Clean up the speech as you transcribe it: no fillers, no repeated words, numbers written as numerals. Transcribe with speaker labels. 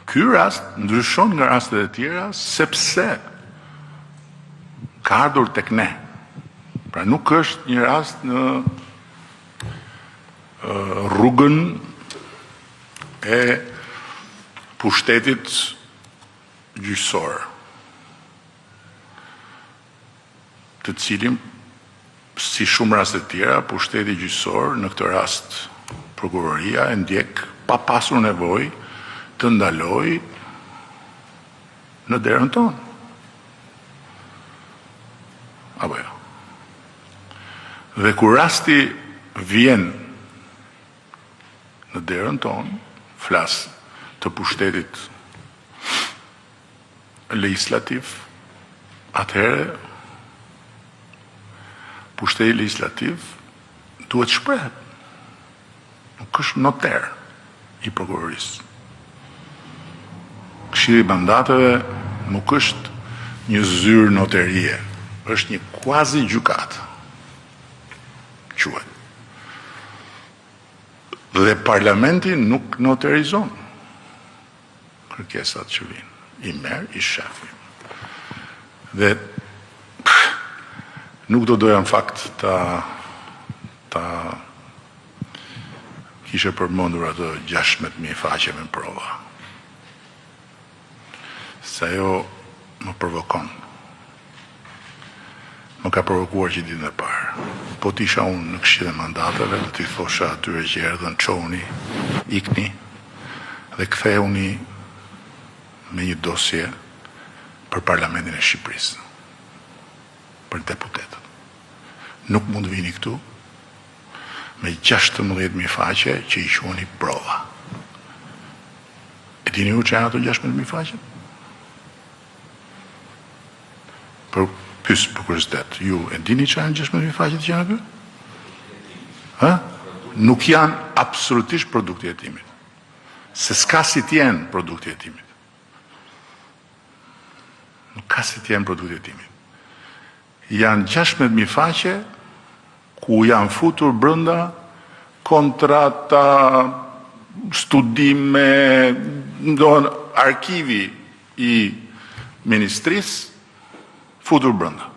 Speaker 1: Ky rast ndryshon nga rastet e tjera sepse ka ardhur tek ne. Pra nuk është një rast në rrugën e pushtetit gjyqësor, të cilin, si shumë raste tjera, pushteti gjyqësor, në këtë rast prokuroria, e ndjek pa pasur nevojë të ndaloj në derën tonë. Apo jo. Dhe kur rasti vjen në derën tonë, flas të pushtetit legislativ, atëherë pushteti legislativ duhet shprehet. Nuk është noter i prokurorisë. Këshilli i mandateve nuk është një zyrë noterie, është një quasi gjykatë. Quhet. Dhe parlamenti nuk noterizon kërkesat që vinë. I merr, i shef. Dhe nuk do doja në fakt ta kishe përmendur ato 16.000 faqe me prova. Se ajo më provokon. Më ka provokuar që ditën e parë. Po t'isha unë në këshillin e mandateve, do t'i thosha atyre që erdhën, çoni, ikni dhe kthehuni me një dosje për Parlamentin e Shqipërisë, për deputetët. Nuk mund të vini këtu me 16.000 faqe që i quheni prova. E dini ju që janë ato 16.000 faqe? Për kuriozitet, ju e dini që janë 16.000 faqe që janë aty? Nuk janë absolutisht produkti e hetimit. Se s'ka si t'jenë produkti e hetimit. Nuk ka si t'jenë produkti e hetimit. Janë 16.000 faqe ku janë futur brenda kontrata, studime, ndonë arkivi i ministrisë futur brenda.